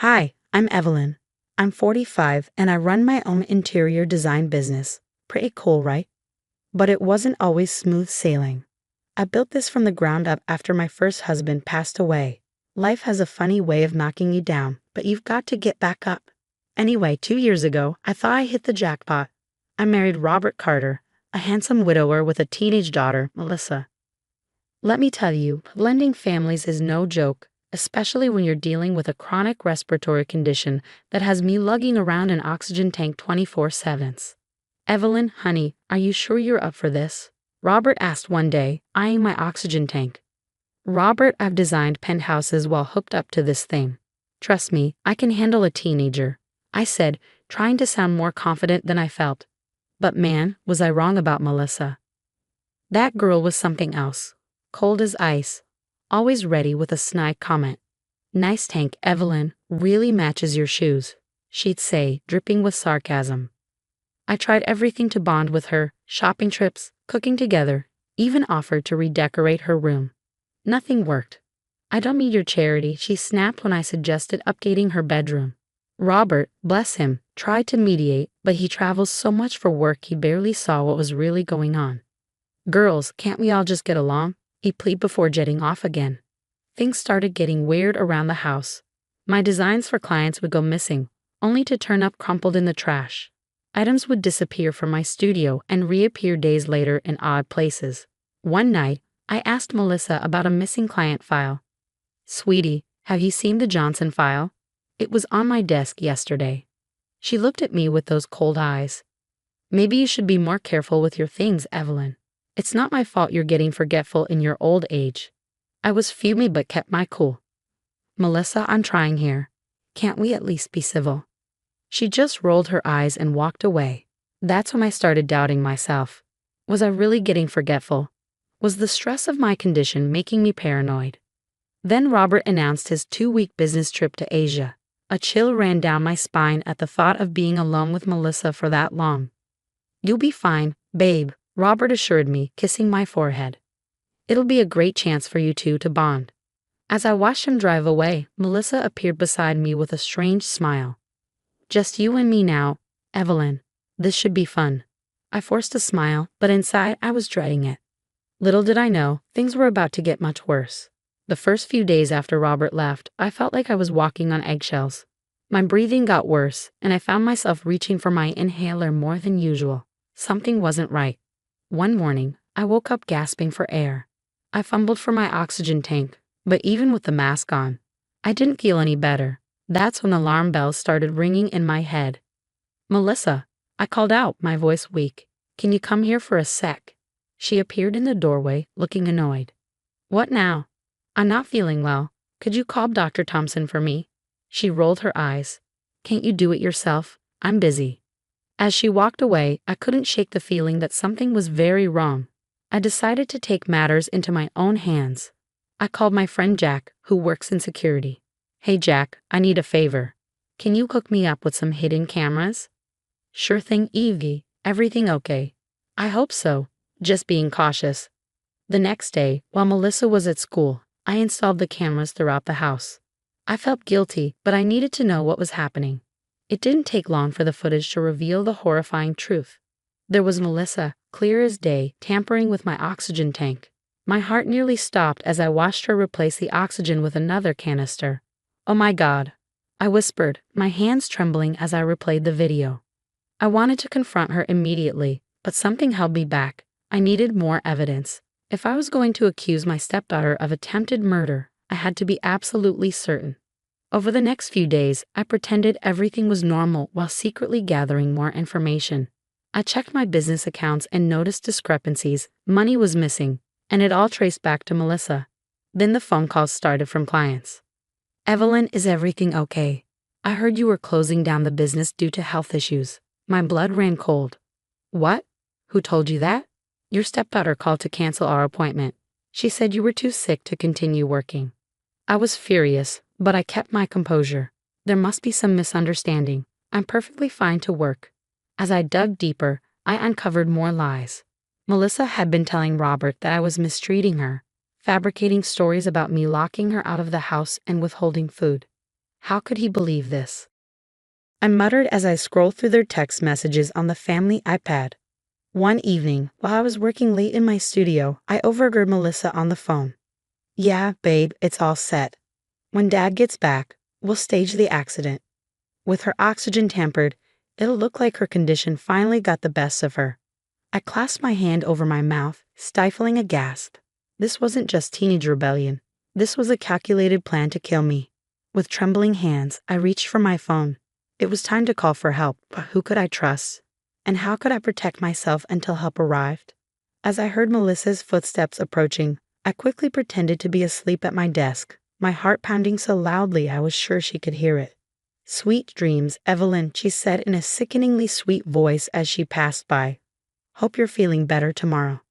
Hi, I'm Evelyn. I'm 45 and I run my own interior design business. Pretty cool, right? But it wasn't always smooth sailing. I built this from the ground up after my first husband passed away. Life has a funny way of knocking you down, but you've got to get back up. Anyway, 2 years ago, I thought I hit the jackpot. I married Robert Carter, a handsome widower with a teenage daughter, Melissa. Let me tell you, blending families is no joke, especially when you're dealing with a chronic respiratory condition that has me lugging around an oxygen tank 24/7. Evelyn, honey, are you sure you're up for this? Robert asked one day, eyeing my oxygen tank. Robert, I've designed penthouses while hooked up to this thing. Trust me, I can handle a teenager, I said, trying to sound more confident than I felt. But man, was I wrong about Melissa. That girl was something else. Cold as ice, always ready with a snide comment. Nice tank, Evelyn, really matches your shoes, she'd say, dripping with sarcasm. I tried everything to bond with her, shopping trips, cooking together, even offered to redecorate her room. Nothing worked. I don't need your charity, she snapped when I suggested updating her bedroom. Robert, bless him, tried to mediate, but he travels so much for work he barely saw what was really going on. Girls, can't we all just get along? He pleaded before jetting off again. Things started getting weird around the house. My designs for clients would go missing, only to turn up crumpled in the trash. Items would disappear from my studio and reappear days later in odd places. One night, I asked Melissa about a missing client file. Sweetie, have you seen the Johnson file? It was on my desk yesterday. She looked at me with those cold eyes. Maybe you should be more careful with your things, Evelyn. It's not my fault you're getting forgetful in your old age. I was fuming but kept my cool. Melissa, I'm trying here. Can't we at least be civil? She just rolled her eyes and walked away. That's when I started doubting myself. Was I really getting forgetful? Was the stress of my condition making me paranoid? Then Robert announced his 2-week business trip to Asia. A chill ran down my spine at the thought of being alone with Melissa for that long. You'll be fine, babe, Robert assured me, kissing my forehead. It'll be a great chance for you two to bond. As I watched him drive away, Melissa appeared beside me with a strange smile. Just you and me now, Evelyn. This should be fun. I forced a smile, but inside I was dreading it. Little did I know, things were about to get much worse. The first few days after Robert left, I felt like I was walking on eggshells. My breathing got worse, and I found myself reaching for my inhaler more than usual. Something wasn't right. One morning, I woke up gasping for air. I fumbled for my oxygen tank, but even with the mask on, I didn't feel any better. That's when alarm bells started ringing in my head. Melissa, I called out, my voice weak. Can you come here for a sec? She appeared in the doorway, looking annoyed. What now? I'm not feeling well. Could you call Dr. Thompson for me? She rolled her eyes. Can't you do it yourself? I'm busy. As she walked away, I couldn't shake the feeling that something was very wrong. I decided to take matters into my own hands. I called my friend Jack, who works in security. Hey Jack, I need a favor. Can you hook me up with some hidden cameras? Sure thing, Evie. Everything okay? I hope so. Just being cautious. The next day, while Melissa was at school, I installed the cameras throughout the house. I felt guilty, but I needed to know what was happening. It didn't take long for the footage to reveal the horrifying truth. There was Melissa, clear as day, tampering with my oxygen tank. My heart nearly stopped as I watched her replace the oxygen with another canister. Oh my God, I whispered, my hands trembling as I replayed the video. I wanted to confront her immediately, but something held me back. I needed more evidence. If I was going to accuse my stepdaughter of attempted murder, I had to be absolutely certain. Over the next few days, I pretended everything was normal while secretly gathering more information. I checked my business accounts and noticed discrepancies. Money was missing, and it all traced back to Melissa. Then the phone calls started from clients. Evelyn, is everything okay? I heard you were closing down the business due to health issues. My blood ran cold. What? Who told you that? Your stepdaughter called to cancel our appointment. She said you were too sick to continue working. I was furious, but I kept my composure. There must be some misunderstanding. I'm perfectly fine to work. As I dug deeper, I uncovered more lies. Melissa had been telling Robert that I was mistreating her, fabricating stories about me locking her out of the house and withholding food. How could he believe this? I muttered as I scrolled through their text messages on the family iPad. One evening, while I was working late in my studio, I overheard Melissa on the phone. "Yeah, babe, it's all set. When Dad gets back, we'll stage the accident. With her oxygen tampered, it'll look like her condition finally got the best of her." I clasped my hand over my mouth, stifling a gasp. This wasn't just teenage rebellion. This was a calculated plan to kill me. With trembling hands, I reached for my phone. It was time to call for help, but who could I trust? And how could I protect myself until help arrived? As I heard Melissa's footsteps approaching, I quickly pretended to be asleep at my desk, my heart pounding so loudly I was sure she could hear it. "Sweet dreams, Evelyn," she said in a sickeningly sweet voice as she passed by. "Hope you're feeling better tomorrow."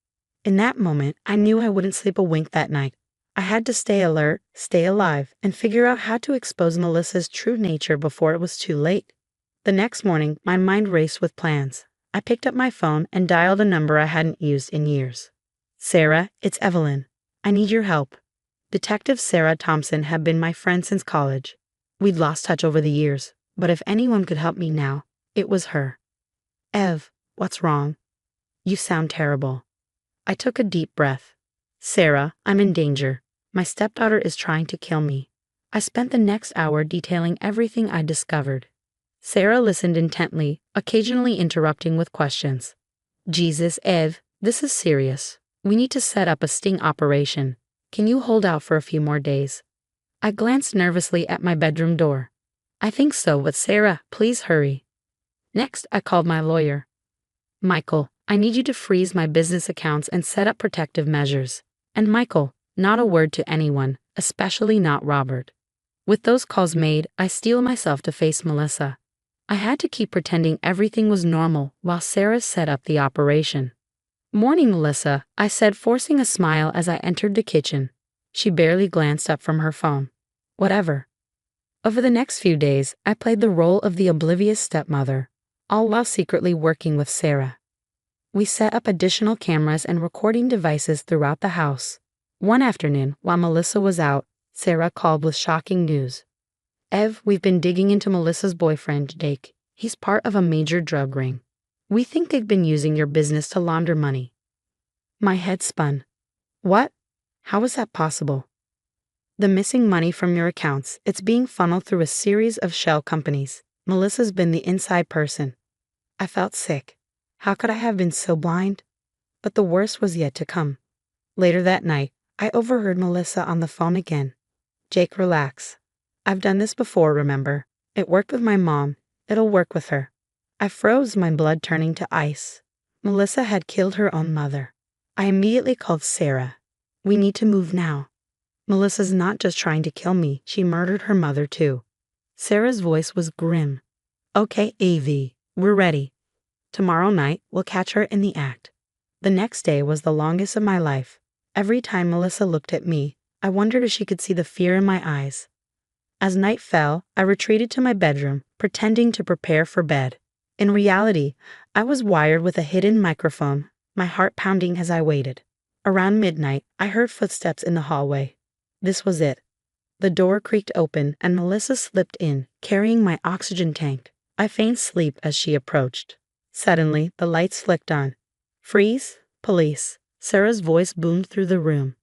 In that moment, I knew I wouldn't sleep a wink that night. I had to stay alert, stay alive, and figure out how to expose Melissa's true nature before it was too late. The next morning, my mind raced with plans. I picked up my phone and dialed a number I hadn't used in years. "Sarah, it's Evelyn. I need your help." Detective Sarah Thompson had been my friend since college. We'd lost touch over the years, but if anyone could help me now, it was her. "Ev, what's wrong? You sound terrible." I took a deep breath. "Sarah, I'm in danger. My stepdaughter is trying to kill me." I spent the next hour detailing everything I discovered. Sarah listened intently, occasionally interrupting with questions. "Jesus, Ev, this is serious. We need to set up a sting operation. Can you hold out for a few more days?" I glanced nervously at my bedroom door. "I think so, but Sarah, please hurry." Next, I called my lawyer. "Michael, I need you to freeze my business accounts and set up protective measures." And Michael, not a word to anyone, especially not Robert. With those calls made, I steeled myself to face Melissa. I had to keep pretending everything was normal while Sarah set up the operation. "Morning, Melissa," I said, forcing a smile as I entered the kitchen. She barely glanced up from her phone. "Whatever." Over the next few days, I played the role of the oblivious stepmother, all while secretly working with Sarah. We set up additional cameras and recording devices throughout the house. One afternoon, while Melissa was out, Sarah called with shocking news. "Ev, we've been digging into Melissa's boyfriend, Jake. He's part of a major drug ring. We think they've been using your business to launder money." My head spun. "What? How is that possible?" "The missing money from your accounts, it's being funneled through a series of shell companies. Melissa's been the inside person." I felt sick. How could I have been so blind? But the worst was yet to come. Later that night, I overheard Melissa on the phone again. "Jake, relax. I've done this before, remember? It worked with my mom. It'll work with her." I froze, my blood turning to ice. Melissa had killed her own mother. I immediately called Sarah. "We need to move now. Melissa's not just trying to kill me, she murdered her mother too." Sarah's voice was grim. "Okay, AV, we're ready. Tomorrow night, we'll catch her in the act." The next day was the longest of my life. Every time Melissa looked at me, I wondered if she could see the fear in my eyes. As night fell, I retreated to my bedroom, pretending to prepare for bed. In reality, I was wired with a hidden microphone, my heart pounding as I waited. Around midnight, I heard footsteps in the hallway. This was it. The door creaked open and Melissa slipped in, carrying my oxygen tank. I feigned sleep as she approached. Suddenly, the lights flicked on. "Freeze! Police!" Sarah's voice boomed through the room.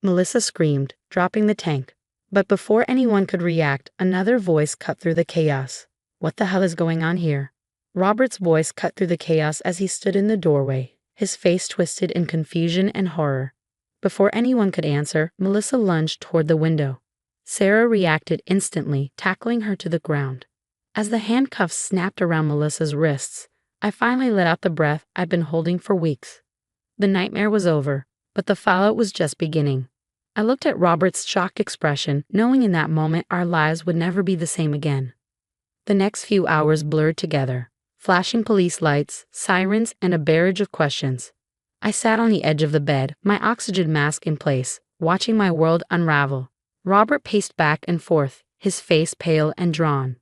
Melissa screamed, dropping the tank. But before anyone could react, another voice cut through the chaos. "What the hell is going on here?" Robert's voice cut through the chaos as he stood in the doorway, his face twisted in confusion and horror. Before anyone could answer, Melissa lunged toward the window. Sarah reacted instantly, tackling her to the ground. As the handcuffs snapped around Melissa's wrists, I finally let out the breath I'd been holding for weeks. The nightmare was over, but the fallout was just beginning. I looked at Robert's shocked expression, knowing in that moment our lives would never be the same again. The next few hours blurred together, flashing police lights, sirens, and a barrage of questions. I sat on the edge of the bed, my oxygen mask in place, watching my world unravel. Robert paced back and forth, his face pale and drawn.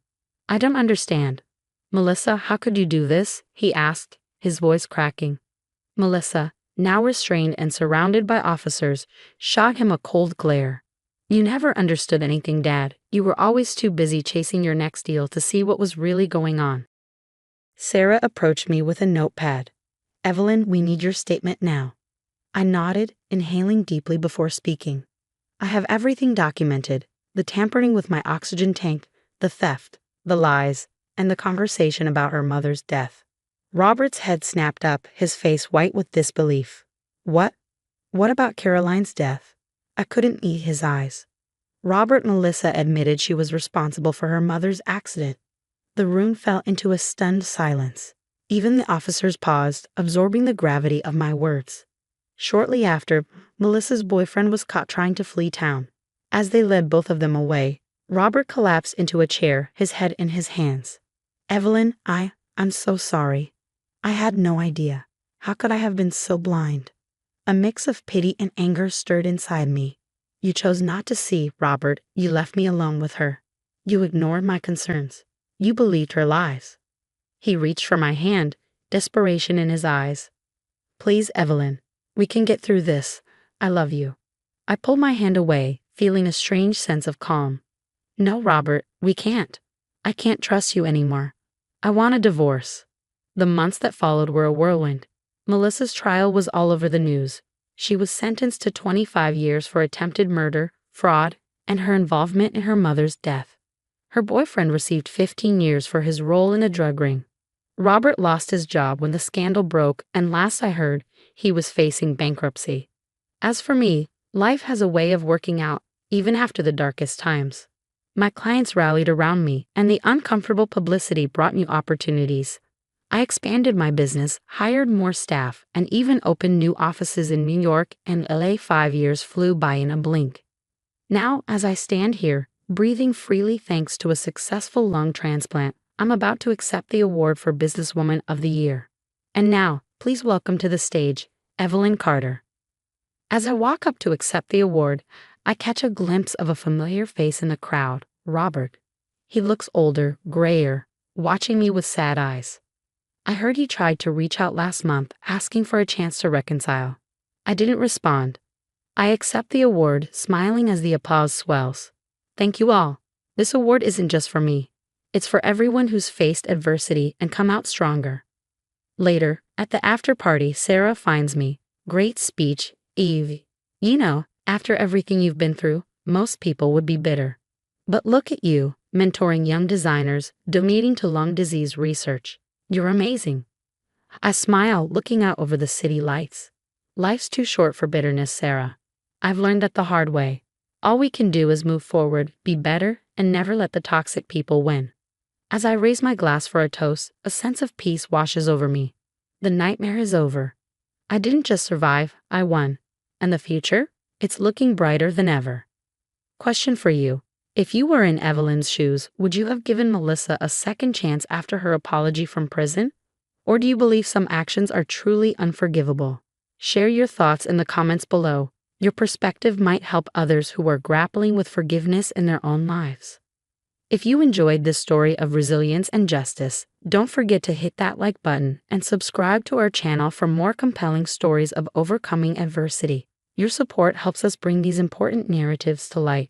"I don't understand." "Melissa, how could you do this?" he asked, his voice cracking. Melissa, now restrained and surrounded by officers, shot him a cold glare. "You never understood anything, Dad. You were always too busy chasing your next deal to see what was really going on. Sarah approached me with a notepad. Evelyn, we need your statement now. I nodded, inhaling deeply before speaking. I have everything documented: the tampering with my oxygen tank, the theft, the lies, and the conversation about her mother's death. Robert's head snapped up, his face white with disbelief. What? What about Caroline's death? I couldn't meet his eyes. Melissa admitted she was responsible for her mother's accident. The room fell into a stunned silence. Even the officers paused, absorbing the gravity of my words. Shortly after, Melissa's boyfriend was caught trying to flee town. As they led both of them away, Robert collapsed into a chair, his head in his hands. Evelyn, I'm so sorry. I had no idea. How could I have been so blind? A mix of pity and anger stirred inside me. You chose not to see, Robert. You left me alone with her. You ignored my concerns. You believed her lies. He reached for my hand, desperation in his eyes. Please, Evelyn. We can get through this. I love you. I pulled my hand away, feeling a strange sense of calm. No, Robert, we can't. I can't trust you anymore. I want a divorce. The months that followed were a whirlwind. Melissa's trial was all over the news. She was sentenced to 25 years for attempted murder, fraud, and her involvement in her mother's death. Her boyfriend received 15 years for his role in a drug ring. Robert lost his job when the scandal broke, and last I heard, he was facing bankruptcy. As for me, life has a way of working out, even after the darkest times. My clients rallied around me, and the uncomfortable publicity brought new opportunities. I expanded my business, hired more staff, and even opened new offices in New York and LA. 5 years flew by in a blink. Now, as I stand here, breathing freely thanks to a successful lung transplant, I'm about to accept the award for Businesswoman of the Year. And now, please welcome to the stage, Evelyn Carter. As I walk up to accept the award, I catch a glimpse of a familiar face in the crowd, Robert. He looks older, grayer, watching me with sad eyes. I heard he tried to reach out last month, asking for a chance to reconcile. I didn't respond. I accept the award, smiling as the applause swells. Thank you all. This award isn't just for me. It's for everyone who's faced adversity and come out stronger. Later, at the after party, Sarah finds me. Great speech, Eve. You know, after everything you've been through, most people would be bitter. But look at you, mentoring young designers, donating to lung disease research. You're amazing. I smile, looking out over the city lights. Life's too short for bitterness, Sarah. I've learned that the hard way. All we can do is move forward, be better, and never let the toxic people win. As I raise my glass for a toast, a sense of peace washes over me. The nightmare is over. I didn't just survive, I won. And the future? It's looking brighter than ever. Question for you. If you were in Evelyn's shoes, would you have given Melissa a second chance after her apology from prison? Or do you believe some actions are truly unforgivable? Share your thoughts in the comments below. Your perspective might help others who are grappling with forgiveness in their own lives. If you enjoyed this story of resilience and justice, don't forget to hit that like button and subscribe to our channel for more compelling stories of overcoming adversity. Your support helps us bring these important narratives to light.